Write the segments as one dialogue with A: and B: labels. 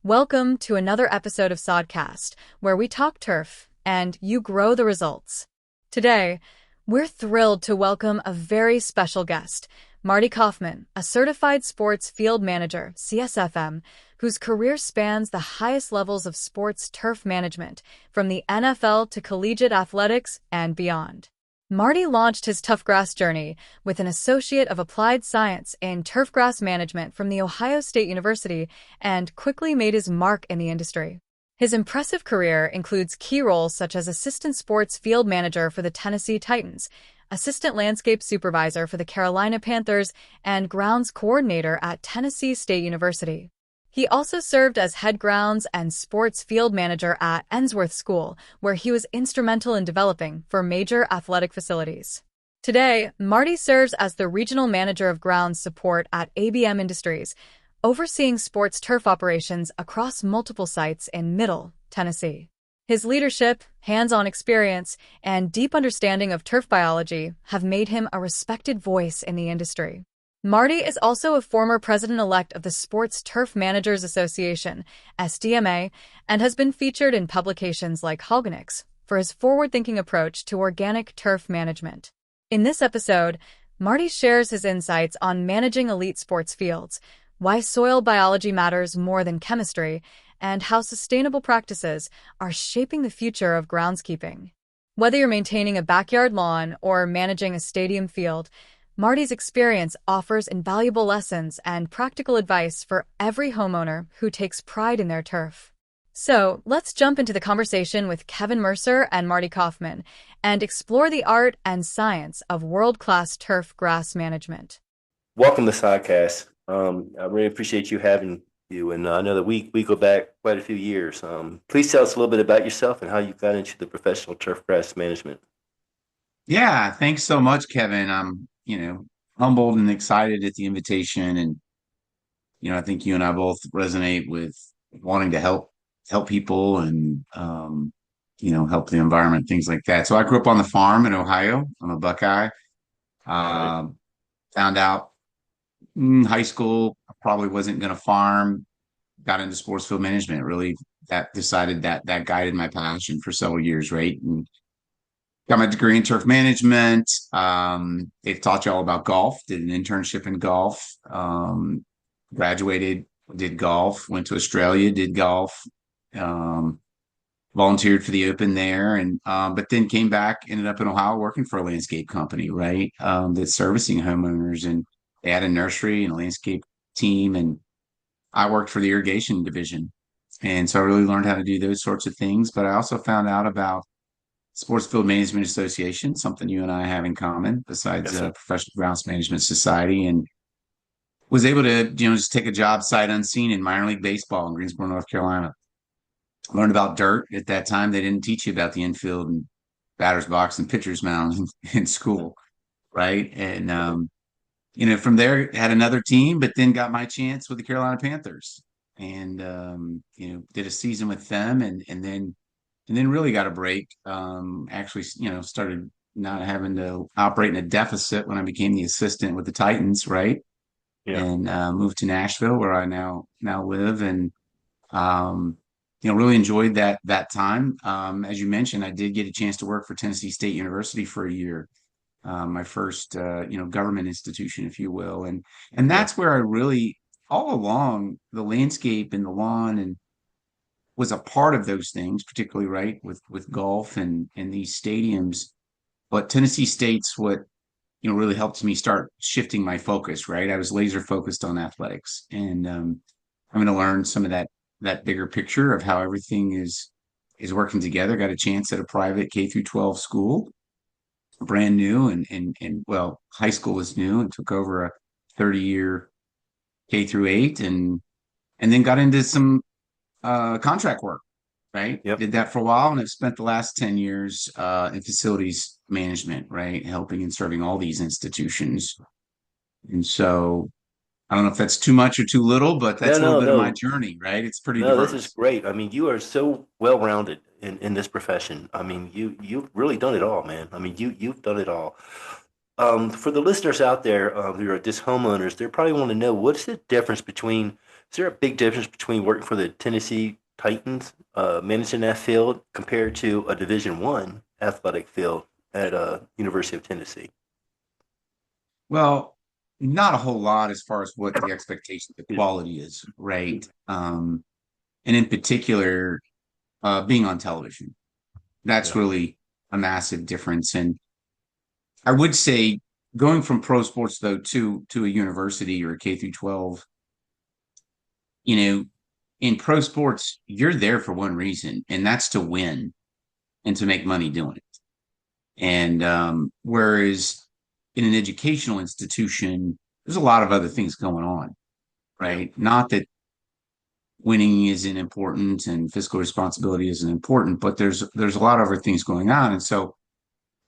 A: Welcome to another episode of Sodcast, where we talk turf and you grow the results. Today, we're thrilled to welcome a very special guest, Marty Kaufman, a certified sports field manager, CSFM, whose career spans the highest levels of sports turf management, from the NFL to collegiate athletics and beyond. Marty launched his turfgrass journey with an Associate of Applied Science in Turfgrass Management from The Ohio State University and quickly made his mark in the industry. His impressive career includes key roles such as Assistant Sports Field Manager for the Tennessee Titans, Assistant Landscape Supervisor for the Carolina Panthers, and Grounds Coordinator at Tennessee State University. He also served as head grounds and sports field manager at Ensworth School, where he was instrumental in developing for major athletic facilities. Today, Marty serves as the regional manager of grounds support at ABM Industries, overseeing sports turf operations across multiple sites in Middle Tennessee. His leadership, hands-on experience, and deep understanding of turf biology have made him a respected voice in the industry. Marty is also a former president-elect of the Sports Turf Managers Association, SDMA, and has been featured in publications like Hoganix for his forward-thinking approach to organic turf management. In this episode, Marty shares his insights on managing elite sports fields, why soil biology matters more than chemistry, and how sustainable practices are shaping the future of groundskeeping. Whether you're maintaining a backyard lawn or managing a stadium field, Marty's experience offers invaluable lessons and practical advice for every homeowner who takes pride in their turf. So, let's jump into the conversation with Kevin Mercer and Marty Kaufman and explore the art and science of world-class turf grass management.
B: Welcome to Sodcast. I really appreciate you having you, and I know that we go back quite a few years. Please tell us a little bit about yourself and how you got into the professional turf grass management.
C: Yeah, thanks so much, Kevin. I'm, humbled and excited at the invitation. And, I think you and I both resonate with wanting to help people and, help the environment, things like that. So I grew up on the farm in Ohio. I'm a Buckeye.
B: Right.
C: Found out in high school I probably wasn't going to farm. Got into sports field management. Really, that guided my passion for several years, right? And got my degree in turf management. They've taught you all about golf. Did an internship in golf. Graduated, did golf. Went to Australia, did golf. Um, Volunteered for the Open there, and but then came back. Ended up in Ohio working for a landscape company, right? That's servicing homeowners, and they had a nursery and a landscape team, and I worked for the irrigation division, and so I really learned how to do those sorts of things. But I also found out about Sports Field Management Association, something you and I have in common besides
B: Yes, sir.
C: Professional Grounds Management Society, and was able to, just take a job sight unseen in minor league baseball in Greensboro, North Carolina. Learned about dirt at that time. They didn't teach you about the infield and batter's box and pitcher's mound in school, right? And from there had another team, but then got my chance with the Carolina Panthers, and did a season with them, and then really got a break. Actually, started not having to operate in a deficit when I became the assistant with the Titans, right?
B: Yeah.
C: And moved to Nashville, where I now live, and um, really enjoyed that time. As you mentioned, I did get a chance to work for Tennessee State University for a year, my first government institution, if you will, and
B: Yeah.
C: that's where I really all along the landscape and the lawn and was a part of those things, particularly right with golf and these stadiums. But Tennessee State's what really helped me start shifting my focus. Right, I was laser focused on athletics, and I'm going to learn some of that bigger picture of how everything is working together. Got a chance at a private K through 12 school, brand new, and well, high school was new, and took over a 30-year K through 8, and then got into some contract work, right?
B: Yep.
C: Did that for a while, and I've spent the last 10 years in facilities management, right? Helping and serving all these institutions. And so I don't know if that's too much or too little, but
B: No,
C: that's a little
B: no,
C: bit of my
B: no,
C: journey, right? It's pretty
B: no. This is
C: diverse.
B: great. I mean, you are so well rounded in this profession. I mean, you've really done it all, man. I mean, you've done it all. For the listeners out there who are just homeowners, they probably want to know what's the difference between Is there a big difference between working for the Tennessee Titans, managing that field, compared to a Division One athletic field at University of Tennessee?
C: Well, not a whole lot as far as what the expectation, the quality is, right? And in particular, being on television. That's
B: Yeah.
C: really a massive difference. And I would say going from pro sports though to a university or a K through 12, you know, in pro sports, you're there for one reason, and that's to win and to make money doing it. And whereas in an educational institution, there's a lot of other things going on,
B: Yeah.
C: right? Not that winning isn't important and fiscal responsibility isn't important, but there's a lot of other things going on. And so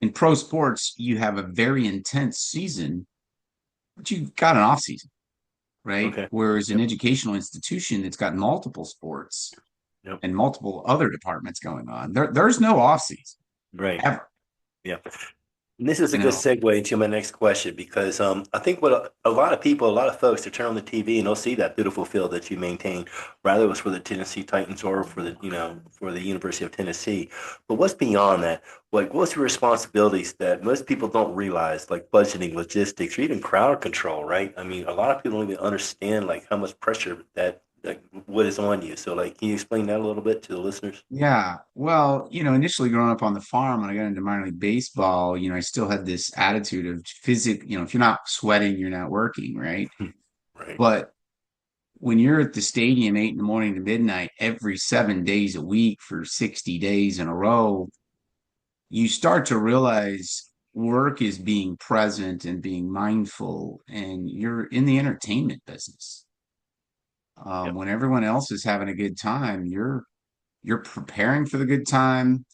C: in pro sports, you have a very intense season, but you've got an off season, right?
B: Okay.
C: Whereas an
B: Yep.
C: educational institution that's got multiple sports
B: Yep.
C: and multiple other departments going on, there's no off season
B: Right.
C: ever,
B: Yeah. And this is a
C: you
B: good
C: know.
B: segue into my next question because I think what a lot of people, a lot of folks, they turn on the TV and they'll see that beautiful field that you maintain, whether it was for the Tennessee Titans or for the, for the University of Tennessee. But what's beyond that? Like, what's the responsibilities that most people don't realize, like budgeting, logistics, or even crowd control, right? I mean, a lot of people don't even understand like how much pressure that, like, what is on you. So, like, can you explain that a little bit to the listeners?
C: Yeah. Well, initially growing up on the farm when I got into minor league baseball, I still had this attitude of if you're not sweating, you're not working, right?
B: Right.
C: But when you're at the stadium 8 in the morning to midnight every 7 days a week for 60 days in a row, you start to realize work is being present and being mindful, and you're in the entertainment business.
B: Yep.
C: When everyone else is having a good time, you're preparing for the good time.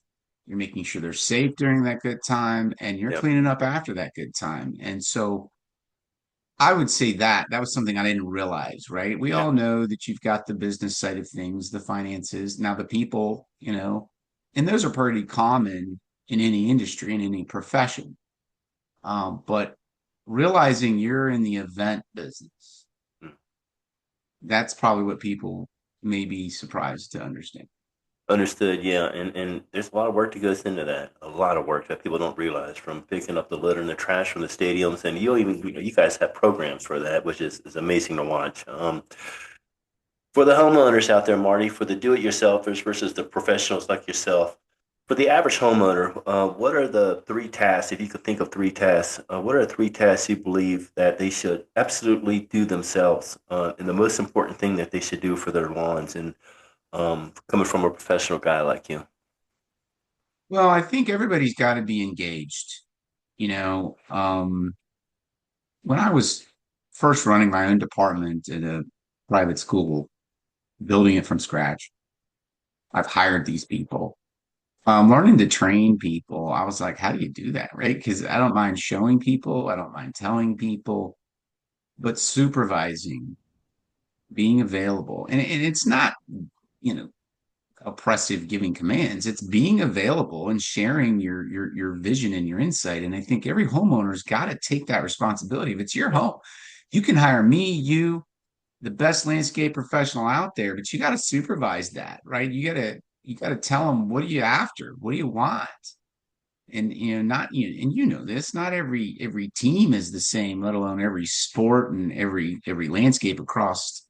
C: You're making sure they're safe during that good time, and you're
B: Yep.
C: cleaning up after that good time. And so I would say that was something I didn't realize, right? We
B: Yeah.
C: all know that you've got the business side of things, the finances, now the people, and those are pretty common in any industry, in any profession. But realizing you're in the event business,
B: Mm.
C: that's probably what people may be surprised to understand.
B: Understood, yeah, and there's a lot of work that goes into that. A lot of work that people don't realize, from picking up the litter and the trash from the stadiums, and you don't even you guys have programs for that, which is amazing to watch. For the homeowners out there, Marty, for the do-it-yourselfers versus the professionals like yourself, for the average homeowner, what are the three tasks, if you could think of three tasks, what are the three tasks you believe that they should absolutely do themselves, and the most important thing that they should do for their lawns, and coming from a professional guy like you?
C: Well, I think everybody's got to be engaged. You know, when I was first running my own department at a private school, building it from scratch, I've hired these people. Learning to train people, I was like, how do you do that? Right? Because I don't mind showing people, I don't mind telling people, but supervising, being available. And it's not, you know, oppressive giving commands. It's being available and sharing your vision and your insight. And I think every homeowner's got to take that responsibility. If it's your
B: Yeah.
C: home, you can hire me, you, the best landscape professional out there, but you got to supervise that, right? You got to tell them, what are you after? What do you want? And not and this, not every team is the same, let alone every sport and every landscape across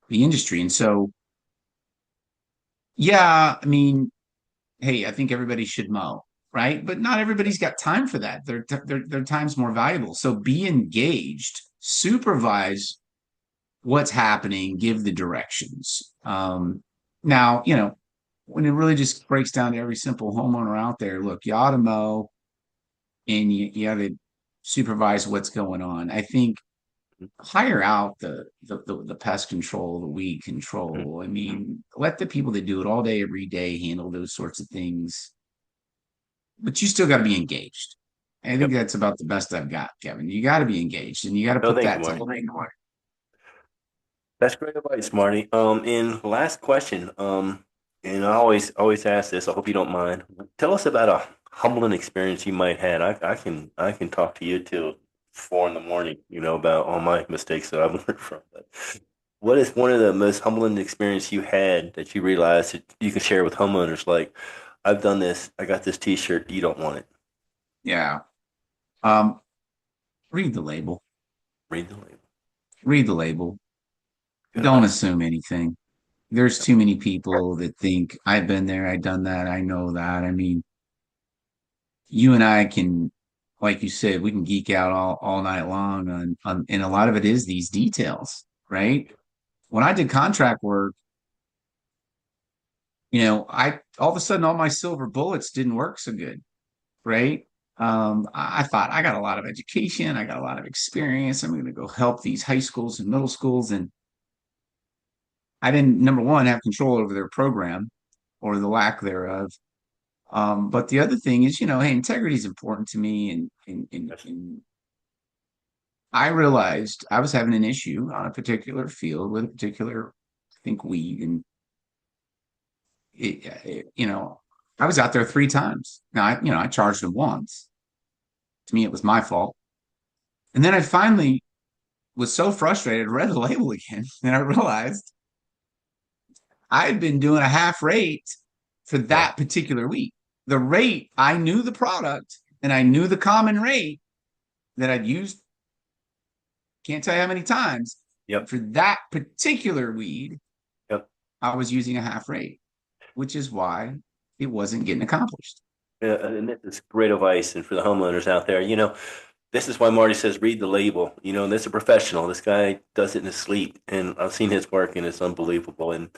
C: the industry. And so, yeah, I mean, hey, I think everybody should mow, right? But not everybody's got time for that. Their time's more valuable. So be engaged, supervise what's happening, give the directions. Now, when it really just breaks down to every simple homeowner out there, look, you ought to mow and you ought to supervise what's going on. I think hire out the pest control, the weed
B: Mhm.
C: control. I mean, let the people that do it all day, every day handle those sorts of things, but you still got to be engaged. I think
B: Yep.
C: that's about the best I've got, Kevin. You got to be engaged and you got to
B: No,
C: put
B: thank you,
C: that
B: Marty.
C: time.
B: That's great advice, Marty. And last question. And I always ask this. I hope you don't mind. Tell us about a humbling experience you might had. I can talk to you till 4 in the morning. About all my mistakes that I've learned from. But what is one of the most humbling experience you had that you realized that you can share with homeowners? Like, I've done this. I got this T-shirt. You don't want it.
C: Yeah. Um, Read the label.
B: Read the label.
C: Read the label.
B: Good
C: Don't
B: advice.
C: assume anything. There's too many people that think I've been there, I've done that, I know that. I mean, you and I can, like you said, we can geek out all night long and a lot of it is these details, right? When I did contract work, I all of a sudden all my silver bullets didn't work so good, right? I thought I got a lot of education, I got a lot of experience. I'm going to go help these high schools and middle schools, and I didn't, number one, have control over their program or the lack thereof. But the other thing is, hey, integrity is important to me,
B: Yes.
C: and I realized I was having an issue on a particular field with a particular, I think, weed, and I was out there 3 times. Now, I charged them once. To me, it was my fault. And then I finally was so frustrated, I read the label again, and I realized I had been doing a half rate for
B: Yeah.
C: that particular week. The rate, I knew the product and I knew the common rate that I'd used, can't tell you how many times.
B: Yep.
C: For that particular weed,
B: Yep.
C: I was using a half rate, which is why it wasn't getting accomplished.
B: Yeah, and this is great advice. And for the homeowners out there, this is why Marty says read the label. And this is a professional. This guy does it in his sleep, and I've seen his work, and it's unbelievable. And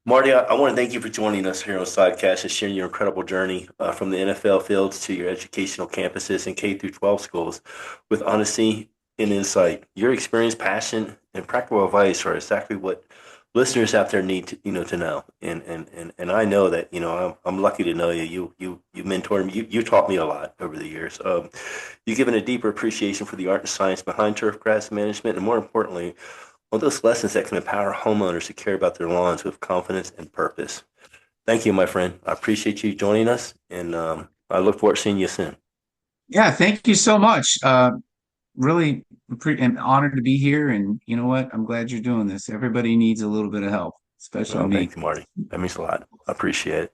B: Marty, I want to thank you for joining us here on Sodcast and sharing your incredible journey from the NFL fields to your educational campuses and K through 12 schools with honesty and insight. Your experience, passion, and practical advice are exactly what listeners out there need to know. And I know that I'm lucky to know you. You mentored me. You taught me a lot over the years. You've given a deeper appreciation for the art and science behind turfgrass management, and more importantly, on those lessons that can empower homeowners to care about their lawns with confidence and purpose. Thank you, my friend. I appreciate you joining us, and I look forward to seeing you soon.
C: Yeah, thank you so much. Really am honored to be here. And you know what? I'm glad you're doing this. Everybody needs a little bit of help, especially
B: Well,
C: me.
B: thanks, Marty. That means a lot. I appreciate it.